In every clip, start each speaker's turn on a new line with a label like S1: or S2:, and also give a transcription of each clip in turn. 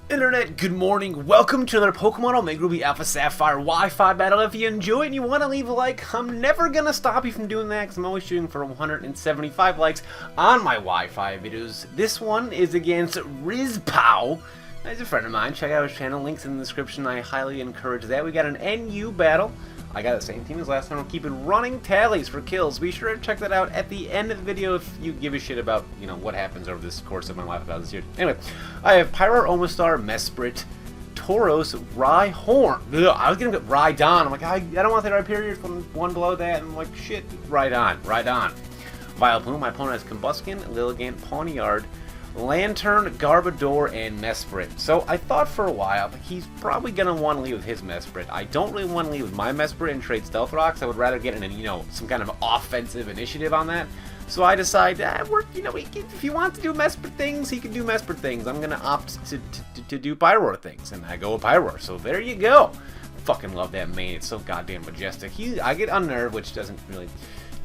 S1: Internet, good morning. Welcome to another Pokemon Omega Ruby Alpha Sapphire Wi-Fi battle. If you enjoy it and you want to leave a like, I'm never going to stop you from doing that because I'm always shooting for 175 likes on my Wi-Fi videos. This one is against RizzyPow. He's a friend of mine. Check out his channel. Links in the description. I highly encourage that. We got an NU battle. I got the same team as last time. We'll keep it running tallies for kills. Be sure to check that out at the end of the video if you give a shit about, what happens over this course of my life about this year. Anyway, I have Pyro, Omastar, Mesprit, Tauros, Rhyhorn. Ugh, I was gonna get Rhydon. I'm like, I don't want the right period from one below that. And I'm like, shit, Rhydon. Vileplume. My opponent has Combuskin, Lilligant, Pawniard, Lantern, Garbodor, and Mesprit. So I thought for a while, he's probably going to want to leave with his Mesprit. I don't really want to leave with my Mesprit and trade Stealth Rocks. I would rather get some kind of offensive initiative on that. So I decide, if he wants to do Mesprit things, he can do Mesprit things. I'm going to opt to do Pyroar things, and I go with Pyroar. So there you go. Fucking love that mane. It's so goddamn majestic. I get unnerved, which doesn't really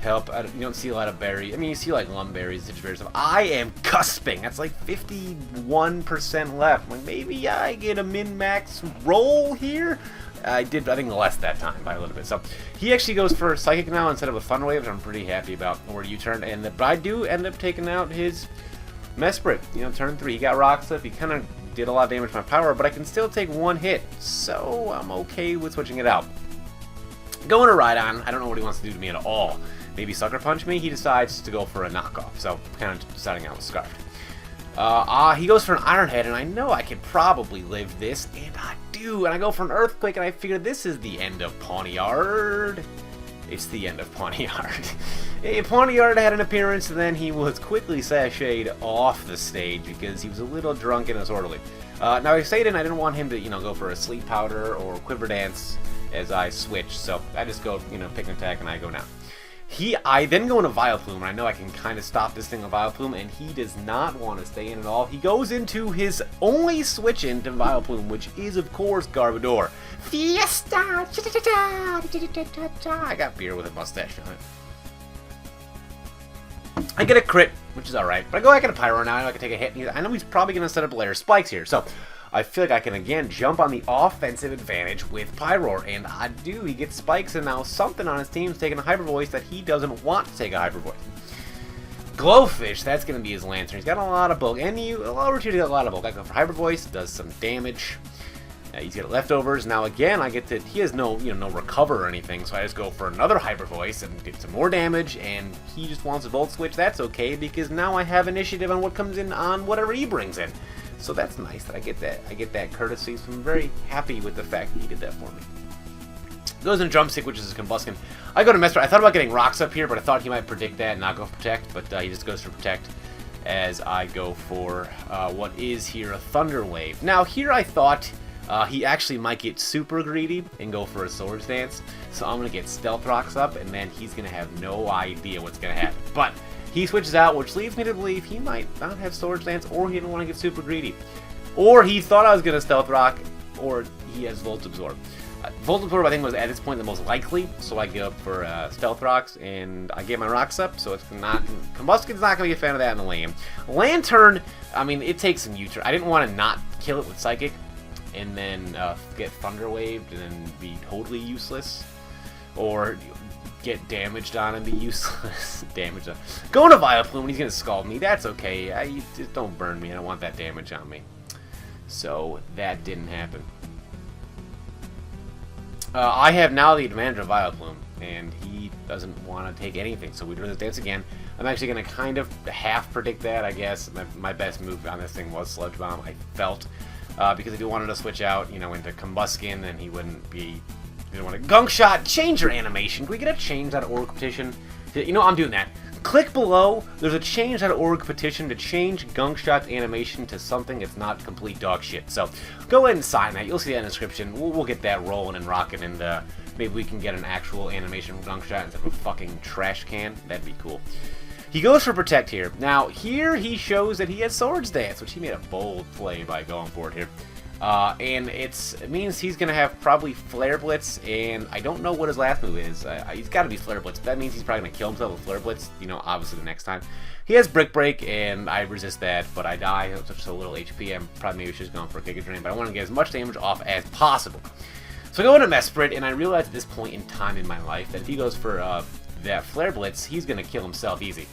S1: help. You don't see a lot of berries. I mean, you see like Lumberries, Citrus berries stuff. I am cusping. That's like 51% left. I'm like, maybe I get a min-max roll here. I think less that time by a little bit. So he actually goes for Psychic now instead of a Thunder Wave, which I'm pretty happy about. Or U-turn, but I do end up taking out his Mesprit. Turn 3. He got Rock Slip. He kind of did a lot of damage to my power, but I can still take one hit, so I'm okay with switching it out. Going to Rhydon. I don't know what he wants to do to me at all. Maybe Sucker Punch me. He decides to go for a knockoff, so kind of deciding out with Scarf. He goes for an Iron Head, and I know I could probably live this, and I do. And I go for an Earthquake, and I figure this is the end of Pawniard. It's the end of Pawniard. Pawniard had an appearance, and then he was quickly sashayed off the stage because he was a little drunk and disorderly. Now, I didn't want him to, go for a Sleep Powder or Quiver Dance as I switch, so I just go, pick and attack, and I go now. I then go into Vileplume, and I know I can kind of stop this thing with Vileplume, and he does not want to stay in at all. He goes into his only switch into Vileplume, which is, of course, Garbodor. Fiesta! I got beer with a mustache on it. I get a crit, which is alright, but I go back into Pyro now. I know I can take a hit. I know he's probably going to set up layer spikes here, so I feel like I can again jump on the offensive advantage with Pyroar, and I do. He gets spikes, and now something on his team's taking a Hyper Voice that he doesn't want to take a Hyper Voice. Glowfish, that's going to be his Lantern. He's got a lot of bulk, and a lower tier to get a lot of bulk. I go for Hyper Voice, does some damage. He's got leftovers. Now again, he has no recover or anything, so I just go for another Hyper Voice and get some more damage, and he just wants a Volt Switch. That's okay, because now I have initiative on what comes in on whatever he brings in. So that's nice that I get that courtesy, so I'm very happy with the fact that he did that for me. Goes in Drumstick, which is his Combuskin. I go to Mesprit. I thought about getting Rocks up here, but I thought he might predict that and not go for Protect, but he just goes for Protect as I go for what is here a Thunder Wave. Now here I thought he actually might get super greedy and go for a Swords Dance, so I'm going to get Stealth Rocks up, and then he's going to have no idea what's going to happen. But he switches out, which leads me to believe he might not have Swords Dance, or he didn't want to get super greedy. Or he thought I was going to Stealth Rock, or he has Volt Absorb. Volt Absorb, I think, was at this point the most likely, so I go up for Stealth Rocks, and I get my Rocks up, so it's not... Combuskin's not going to be a fan of that in the lane. Lantern, I mean, it takes some U-turn. I didn't want to not kill it with Psychic, and then get Thunder Waved, and then be totally useless. Or get damaged on and be useless. Damaged on. Going to Vileplume, he's going to scald me. That's okay. Just don't burn me. I don't want that damage on me. So that didn't happen. I have now the advantage of Vileplume, and he doesn't want to take anything. So we do this dance again. I'm actually going to kind of half predict that, I guess. My best move on this thing was Sludge Bomb, I felt. Because if he wanted to switch out, into Combuskin, then he wouldn't be... You don't want to Gunk Shot. Change your animation. Can we get a change.org petition? I'm doing that. Click below. There's a change.org petition to change Gunk Shot's animation to something that's not complete dog shit. So go ahead and sign that. You'll see that in the description. We'll get that rolling and rocking, and maybe we can get an actual animation from Gunk Shot instead of a fucking trash can. That'd be cool. He goes for Protect here. Now, here he shows that he has Swords Dance, which he made a bold play by going for it here. And it means he's going to have probably Flare Blitz, and I don't know what his last move is. He's got to be Flare Blitz, but that means he's probably going to kill himself with Flare Blitz, you know, obviously the next time. He has Brick Break, and I resist that, but I die. I have such a little HP. I'm probably maybe just going for a Giga Drain, but I want to get as much damage off as possible. So I go into Mesprit, and I realize at this point in time in my life that if he goes for that Flare Blitz, he's going to kill himself easy.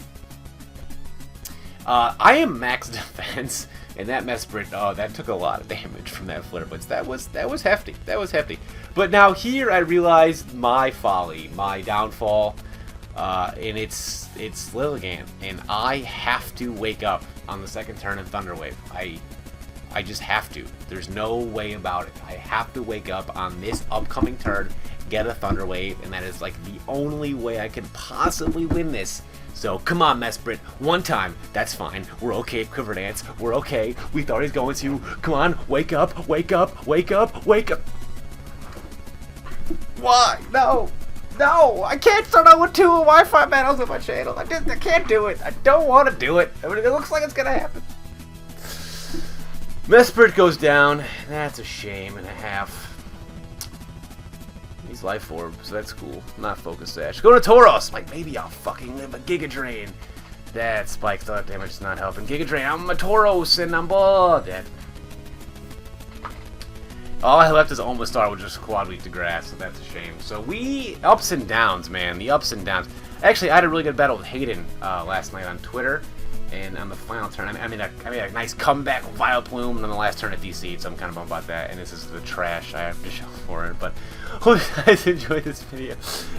S1: I am max defense, and that Mesprit, that took a lot of damage from that Flare Blitz. That was hefty. That was hefty. But now here I realized my folly, my downfall, and it's Lilligant, and I have to wake up on the second turn in Thunder Wave. I just have to. There's no way about it. I have to wake up on this upcoming turn, get a Thunder Wave, and that is like the only way I can possibly win this. So come on, Mesprit, one time, that's fine. We're okay, Quiver Dance. We're okay. We thought he was going to. Come on, wake up, wake up, wake up, wake up. Why? No. No, I can't start out with 2 Wi-Fi battles on my channel. I can't do it. I don't want to do it. I mean, it looks like it's going to happen. Mesprit goes down. That's a shame and a half. He's Life Orb, so that's cool. Not Focus Sash. Go to Tauros. Like, maybe I'll fucking live a Giga Drain. That Spike Thought damage is not helping. Giga Drain, I'm a Tauros, and I'm dead. All I left is Omastar, which is Quad Weak to Grass, so that's a shame. So we, ups and downs, man, the ups and downs. Actually, I had a really good battle with Hayden last night on Twitter, and on the final turn, I made a nice comeback with Vileplume, and on the last turn at DC, so I'm kind of bummed about that, and this is the trash I have to show for it, but hope you guys enjoyed this video,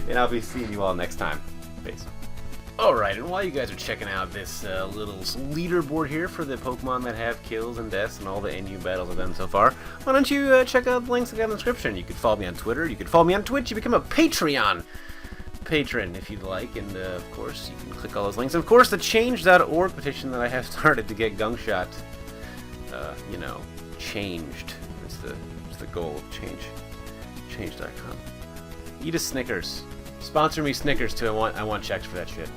S1: and I'll be seeing you all next time. Peace. Alright, and while you guys are checking out this little leaderboard here for the Pokemon that have kills and deaths and all the NU battles I've done so far, why don't you check out the links in the description. You can follow me on Twitter, you can follow me on Twitch, you become a Patreon patron if you'd like, and of course you can click all those links. And of course the Change.org petition that I have started to get Gunk Shot, you know, changed. It's the goal. Change.com. Eat a Snickers. Sponsor me Snickers too. I want checks for that shit.